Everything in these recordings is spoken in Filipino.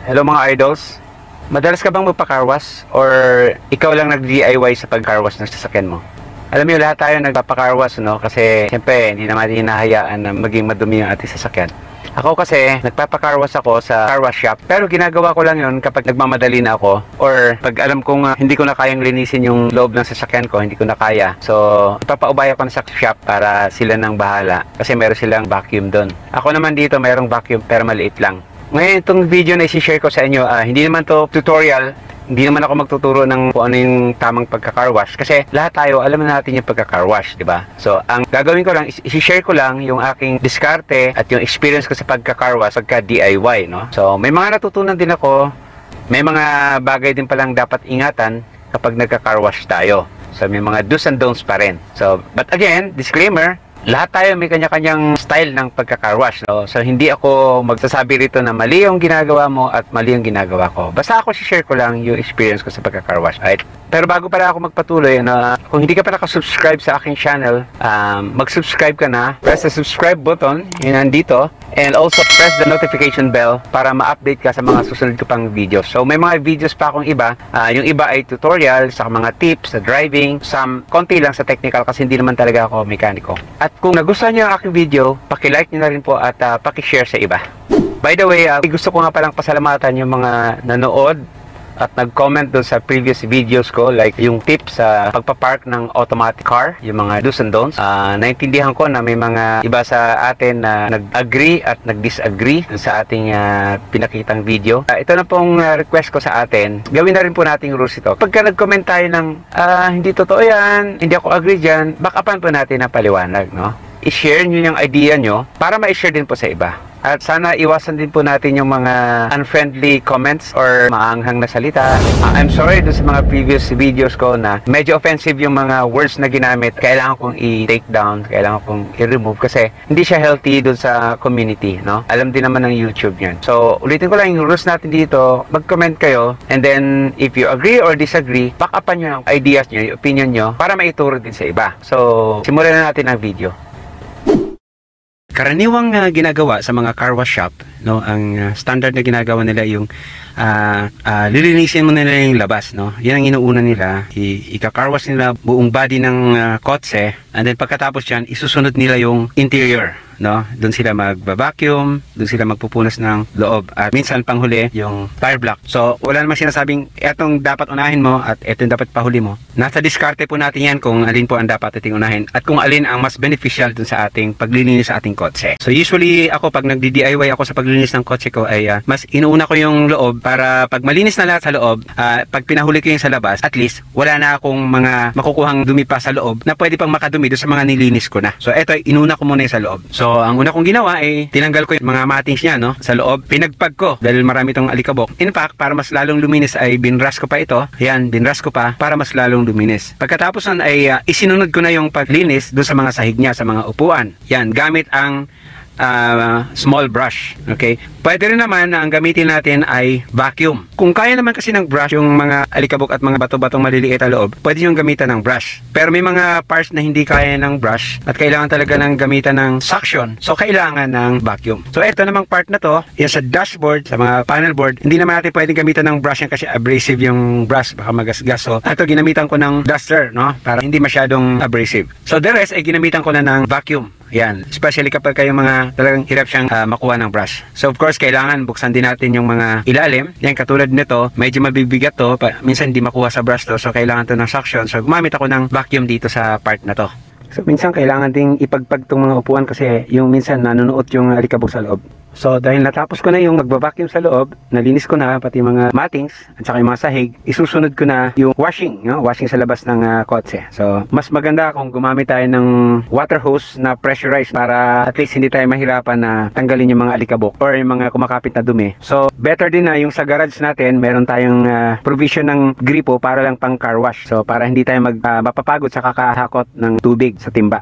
Hello mga idols. Madalas ka bang magpa-carwash or ikaw lang nag-DIY sa pag-carwash ng sasakyan mo? Alam niyo, lahat tayo nagpapa-carwash, no? Kasi siyempre hindi naman hinahayaan na maging madumi yung ating sasakyan. Ako kasi nagpapa-carwash ako sa car wash shop, pero ginagawa ko lang yun kapag nagmamadali na ako or pag alam kong hindi ko na kayang linisin yung loob ng sasakyan ko, hindi ko na kaya. So ipapaubaya ko na sa shop para sila nang bahala kasi meron silang vacuum doon. Ako naman dito mayroong vacuum pero maliit lang. Ngayon, itong video na i-share ko sa inyo, hindi naman to tutorial, hindi naman ako magtuturo ng kung ano yung tamang pagka-carwash kasi lahat tayo alam na natin yung pagka-carwash, di ba? So, ang gagawin ko lang, i-share ko lang yung aking diskarte at yung experience ko sa pagka-carwash, pagka-DIY, no? So, may mga natutunan din ako, may mga bagay din palang dapat ingatan kapag nagka-carwash tayo. So, may mga do's and don'ts pa rin. So, but again, disclaimer, lahat tayo may kanya-kanyang style ng pagka-carwash, no? So, hindi ako magsasabi rito na mali yung ginagawa mo at mali yung ginagawa ko. Basta ako share ko lang yung experience ko sa pagka-carwash, right? Pero bago pala ako magpatuloy, kung hindi ka pa nakasubscribe sa aking channel, mag-subscribe ka na. Press the subscribe button, yun nandito. And also press the notification bell para ma-update ka sa mga susunod ko pang videos. So, may mga videos pa akong iba. Yung iba ay tutorial, sa mga tips, sa driving, konti lang sa technical kasi hindi naman talaga ako mekaniko. At kung nagustuhan niyo ang aking video, paki-like niyo na rin po at paki-share sa iba. By the way, gusto ko nga palang pasalamatan yung mga nanood at nag-comment doon sa previous videos ko, like yung tips sa pagpapark ng automatic car, yung mga do's and don'ts. Naintindihan ko na may mga iba sa atin na nag-agree at nag-disagree sa ating pinakitang video. Ito na pong request ko sa atin, gawin na rin po nating rules ito. Pagka nag-comment tayo ng hindi totoo yan, hindi ako agree dyan, back-upan po natin na paliwanag, no? I-share nyo yung idea nyo para ma-share din po sa iba. At sana iwasan din po natin yung mga unfriendly comments or maanghang na salita. I'm sorry doon sa mga previous videos ko na medyo offensive yung mga words na ginamit. Kailangan kong i-take down, kailangan kong i-remove kasi hindi siya healthy doon sa community, no? Alam din naman ng YouTube yan. So, ulitin ko lang yung rules natin dito. Mag-comment kayo and then if you agree or disagree, back upan nyo yung ideas nyo, yung opinion nyo para maituro din sa iba. So, simulan na natin ang video. Karaniwang ginagawa sa mga car wash shop, no, ang standard na ginagawa nila yung lilinisin mo nila yung labas, no. Yan ang inuuna nila. Ika-car wash nila buong body ng kotse and then pagkatapos yan, isusunod nila yung interior, no. Doon sila magba-vacuum, doon sila magpupunas ng loob at minsan panghuli yung tire block. So wala namang sinasabing etong dapat unahin mo at etong dapat pahuli mo. Nasa diskarte po natin yan kung alin po ang dapat ating unahin at kung alin ang mas beneficial dun sa ating paglilinis sa ating kotse. So usually ako pag nagdi-DIY ako sa paglilinis ng kotse ko ay mas inuuna ko yung loob para pag malinis na lahat sa loob, pag pinahuli ko yung sa labas, at least wala na akong mga makukuhang dumi pa sa loob na pwede pang makadumi doon sa mga nilinis ko na. So eto, inuna ko muna yung sa loob. So ang una kong ginawa ay tinanggal ko yung mga matings niya, no, sa loob. Pinagpag ko dahil marami itong alikabok. In fact, para mas lalong luminis ay binras ko pa ito. Yan, binras ko pa para mas lalong luminis. Pagkatapos nun ay isinunod ko na yung paglinis doon sa mga sahig niya, sa mga upuan. Yan, gamit ang small brush. Okay? Pwede rin naman na ang gamitin natin ay vacuum. Kung kaya naman kasi ng brush yung mga alikabok at mga bato-batong maliliit sa loob, pwede yung gamitan ng brush. Pero may mga parts na hindi kaya ng brush at kailangan talaga ng gamitan ng suction. So kailangan ng vacuum. So ito namang part na to, yan sa dashboard, sa mga panel board, hindi naman natin pwedeng gamitan ng brush yan kasi abrasive yung brush, baka magasgas. So ito ginamitan ko ng duster, no, para hindi masyadong abrasive. So the rest ay ginamitan ko na ng vacuum. Yan, especially kapag kayo mga talagang hirap siyang makuha ng brush. So of course, kailangan buksan din natin yung mga ilalim. Yan, katulad nito, medyo mabibigat to, minsan hindi makuha sa brush to, so kailangan to ng suction. So gumamit ako ng vacuum dito sa part na to. So minsan kailangan ding ipagpag tong mga upuan kasi yung minsan nanunuot yung alikabok sa loob. So dahil natapos ko na yung magba-vacuum sa loob, nalinis ko na pati mga matings at saka yung mga sahig, isusunod ko na yung washing, no? Washing sa labas ng kotse. So mas maganda kung gumamit tayo ng water hose na pressurized para at least hindi tayo mahirapan na tanggalin yung mga alikabok or yung mga kumakapit na dumi. So better din na yung sa garage natin, meron tayong provision ng gripo para lang pang car wash. So para hindi tayo mapapagod sa kakahakot ng tubig sa timba.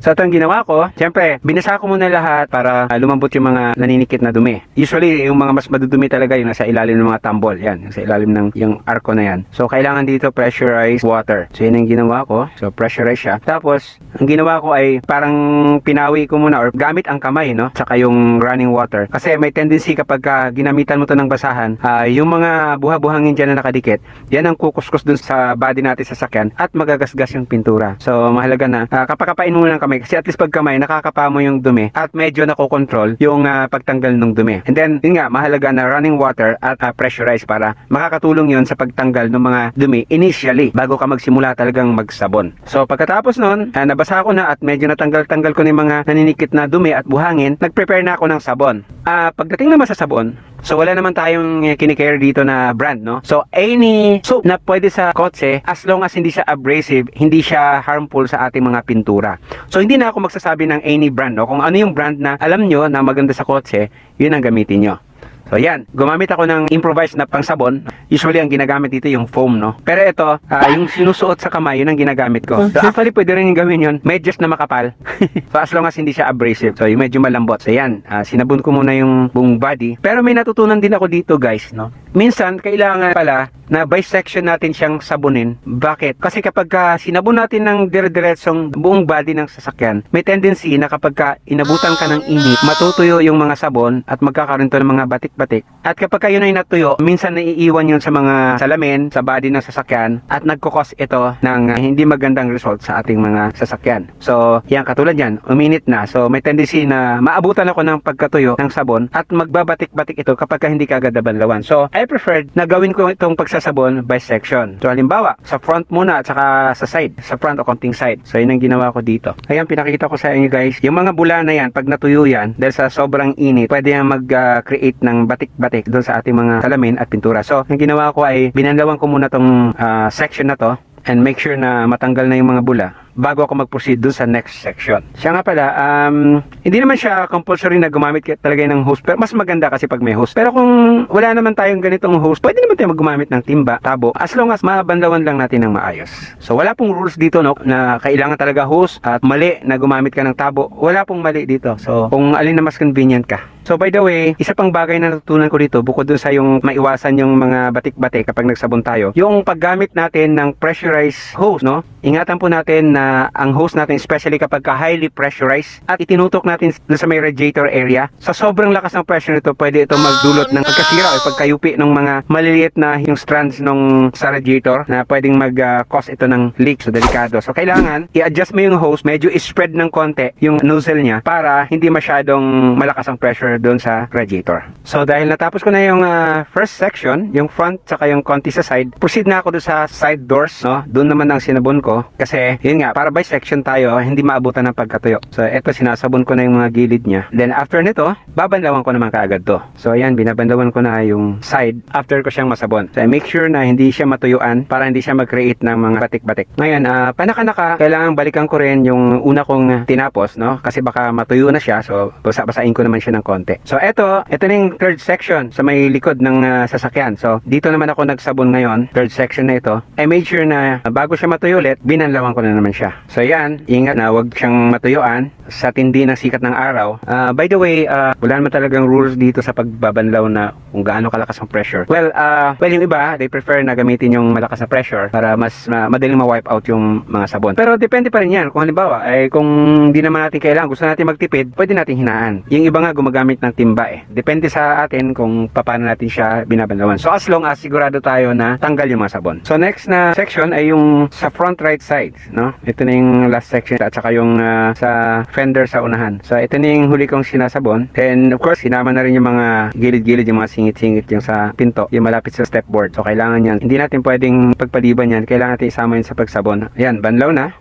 So ito ang ginawa ko, syempre binasa ko muna lahat para lumambot yung mga naninikit na dumi. Usually, yung mga mas madudumi talaga yung nasa ilalim ng mga tambol. Yan, sa ilalim ng yung arko na yan. So, kailangan dito pressurized water. So, yun ang ginawa ko. So, pressurize siya. Tapos, ang ginawa ko ay parang pinawi ko muna or gamit ang kamay, no? Saka yung running water. Kasi may tendency kapag ginamitan mo to ng basahan, yung mga buha-buhangin dyan na nakadikit, yan ang kukuskus dun sa body natin sa sakyan at magagasgas yung pintura. So, mahalaga na kapakapain mo ng kamay kasi at least pag kamay, nakakapa mo yung dumi at medyo nakokontrol yung pagtanggal ng dumi. And then, yun nga, mahalaga na running water at pressurize para makakatulong yun sa pagtanggal ng mga dumi initially bago ka magsimula talagang magsabon. So, pagkatapos nun, nabasa ko na at medyo natanggal-tanggal ko na yung mga naninikit na dumi at buhangin, nag-prepare na ako ng sabon. Pagdating naman sa sabon, so wala naman tayong kinikare dito na brand, no? So, any soap na pwede sa kotse, as long as hindi siya abrasive, hindi siya harmful sa ating mga pintura. So, hindi na ako magsasabi ng any brand, no? Kung ano yung brand na alam nyo na maganda sa kotse, yun ang gamitin nyo. So, yan. Gumamit ako ng improvised na pangsabon. Usually, ang ginagamit dito yung foam, no? Pero ito, yung sinusuot sa kamay, yun ang ginagamit ko. So, actually, pwede rin yung gawin yun. Medyas na makapal. So, as long as hindi siya abrasive. So, yung medyo malambot. So, yan. Sinabon ko muna yung buong body. Pero may natutunan din ako dito, guys, no? Minsan, kailangan pala na by section natin siyang sabunin. Bakit? Kasi kapag sinabon natin ng dire-diretsong buong body ng sasakyan, may tendency na kapag inabutan ka ng init, matutuyo yung mga sabon at magkakaroon to ng mga batik-batik. At kapag yun ay natuyo, minsan naiiwan yun sa mga salamin, sa body ng sasakyan at nagkukos ito ng hindi magandang result sa ating mga sasakyan. So, yan katulad yan, uminit na. So, may tendency na maabutan ako ng pagkatuyo ng sabon at magbabatik-batik ito kapag hindi ka agad nabanlawan. So, I preferred na gawin ko itong pagsasabon by section. So, halimbawa, sa front muna at saka sa side. Sa front o konting side. So, yun ang ginawa ko dito. Ayan, pinakita ko sa inyo guys. Yung mga bula na yan, pag natuyo yan, dahil sa sobrang init, pwede yan mag-create ng batik-batik doon sa ating mga salamin at pintura. So, yung ginawa ko ay binanlawan ko muna tong section na to and make sure na matanggal na yung mga bula bago ako mag-proceed dun sa next section. Siya nga pala, hindi naman siya compulsory na gumamit talaga ng hose, pero mas maganda kasi pag may hose. Pero kung wala naman tayong ganitong hose, pwede naman tayo gumamit ng timba, tabo, as long as mabanlawan lang natin ng maayos. So wala pong rules dito, no, na kailangan talaga hose at mali na gumamit ka ng tabo. Wala pong mali dito. So kung alin na mas convenient ka. So by the way, isa pang bagay na natutunan ko dito, bukod dun sa yung maiwasan yung mga batik-batik kapag nagsabon tayo, yung paggamit natin ng pressurized hose, no? Ingatan po natin na ang hose natin, especially kapag highly pressurized at itinutok natin sa may radiator area, sa sobrang lakas ng pressure nito, pwede ito magdulot ng pagkasira o pagkayupi ng mga maliliit na yung strands nung sa radiator na pwedeng mag-cause ito ng leak. So delikado. So kailangan i-adjust mo yung hose, medyo i-spread ng konti yung nozzle niya para hindi masyadong malakas ang pressure doon sa radiator. So dahil natapos ko na yung first section, yung front saka yung konti sa side, proceed na ako doon sa side doors, no? Doon naman ang sinabon ko kasi yun nga, para by section tayo, hindi maabutan ng pagkatuyo. So eto, sinasabon ko na yung mga gilid niya. Then after nito, babanlawan ko naman kaagad to. So ayan, binabanlawan ko na yung side after ko siyang masabon. So I make sure na hindi siya matuyuan para hindi siya mag-create ng mga batik-batik. Ngayon, panaka-naka, kailangan balikan ko rin yung una kong tinapos, no? Kasi baka matuyo na siya. So basa-basain ko naman siya ng konti. So ito na yung third section sa may likod ng sasakyan. So dito naman ako nagsabon ngayon, third section na ito. I made sure na bago siya matuyo ulit, binanlawan ko na naman siya. So yan, ingat na wag siyang matuyuan sa tindi ng sikat ng araw. By the way, wala naman talagang rules dito sa pagbabanlaw na kung gaano kalakas ang pressure. Well, yung iba, they prefer na gamitin yung malakas na pressure para mas madaling ma-wipe out yung mga sabon. Pero depende pa rin yan. Kung halimbawa, kung di naman natin kailangan, gusto natin magtipid, pwede natin hinaan. Yung iba nga gumagamit ng timba Depende sa atin kung paano natin siya binabanlawan. So as long as sigurado tayo na tanggal yung mga sabon. So next na section ay yung sa front right side, no? Ito na yung last section at saka yung sa fender sa unahan. So ito na yung huli kong sinasabon. And of course, sinama na rin yung mga gilid-gilid, yung mga singit-singit yung sa pinto, yung malapit sa stepboard. So kailangan yan. Hindi natin pwedeng pagpaliban yan. Kailangan natin isama yun sa pagsabon. Ayan, banlaw na.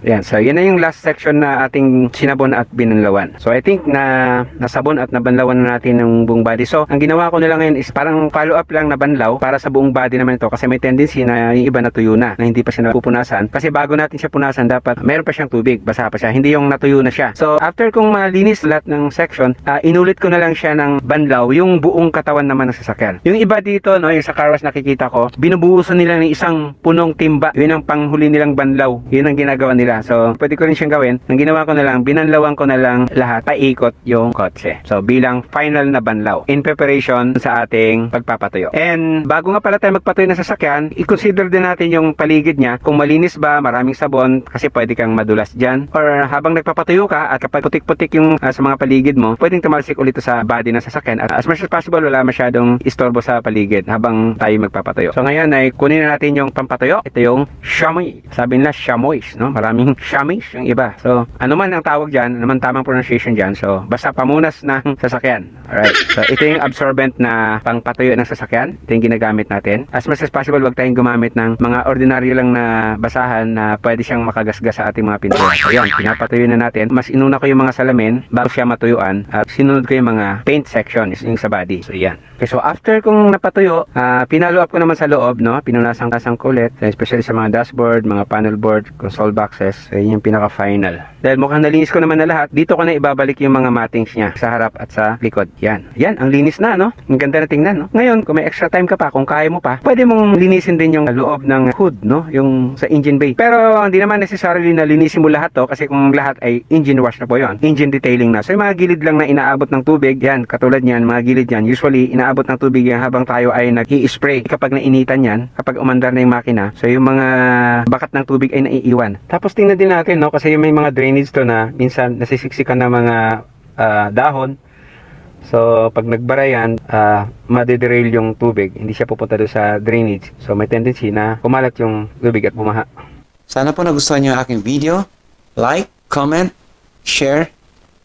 Yan, so yun na yung last section na ating sinabon at binanlawan. So I think na nasabon at nabanlawan na natin ng buong body. So ang ginawa ko na lang ngayon is parang follow up lang na banlaw para sa buong body naman ito, kasi may tendency na yung iba natuyo na hindi pa siya napupunasan. Kasi bago natin siya punasan, dapat meron pa siyang tubig, basa pa siya, hindi yung natuyo na siya. So after kong malinis lahat ng section, inulit ko na lang siya ng banlaw yung buong katawan naman ng sasakyan. Yung iba dito, no, yung sa car wash nakikita ko, binubuhusan nila ng isang punong timba. Yun ang panghuli nilang banlaw. Yun ang ginagawa nila. nila. So, pwede ko rin siyang gawin. Ang ginawa ko na lang, binanlawan ko na lang lahat, paikot yung kotse. So, bilang final na banlaw in preparation sa ating pagpapatuyo. And bago nga pala tayo magpatuyo ng sasakyan, i-consider din natin yung paligid niya. Kung malinis ba, maraming sabon, kasi pwede kang madulas dyan. Or habang nagpapatuyo ka, at kapag putik-putik yung sa mga paligid mo, pwedeng tumalsik ulit sa body ng sasakyan. At as much as possible, wala masyadong istorbo sa paligid habang tayo magpapatuyo. So, ngayon ay kunin na natin yung pampatuyo. Ito yung chamois. Sabi nila chamois, no? Maraming chamois yung iba. So, ano man ang tawag dyan, ano man tamang pronunciation dyan. So, basta pamunas ng sasakyan. Alright. So, ito yung absorbent na pangpatuyo ng sasakyan. Ito yung ginagamit natin. As much as possible, wag tayong gumamit ng mga ordinaryo lang na basahan na pwede siyang makagasgas sa ating mga pintura. So, yan. Pinapatuyo na natin. Mas inuna ko yung mga salamin bago siya matuyuan. At sinunod ko yung mga paint section, yung sa body. So, yan. Okay, so after kong napatuyo, pinalo up ko naman sa loob, no? Pinunasan-kasang kulit, especially sa mga dashboard, mga panel board, console boxes. So, yun yung pinaka-final. Dahil mukhang nalinis ko naman na lahat, dito ko na ibabalik yung mga mattings niya sa harap at sa likod. Yan. Yan, ang linis na, no? Ang ganda na tingnan, no? Ngayon, kung may extra time ka pa, kung kaya mo pa, pwede mong linisin din yung loob ng hood, no? Yung sa engine bay. Pero, hindi naman necessarily na linisin mo lahat to, kasi kung lahat ay engine wash na po yun. Engine detailing na. So, yung mga gilid lang na inaabot ng tubig, yan, katulad yan, mga gilid yan, usually, inaabot ng tubig yan habang tayo ay nag-i-spray. Kapag nainitan yan, kapag umandar na yung makina, so yung mga bakat ng tubig ay naiiwan. Tapos tingnan din natin, no, kasi may mga drainage to na minsan nasisiksikan ng mga dahon. So pag nagbara yan, madederail yung tubig, hindi siya pupunta doon sa drainage. So may tendency na kumalat yung tubig at bumaha. Sana po nagustuhan niyo ang aking video. Like, comment, share,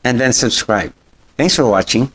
and then subscribe. Thanks for watching.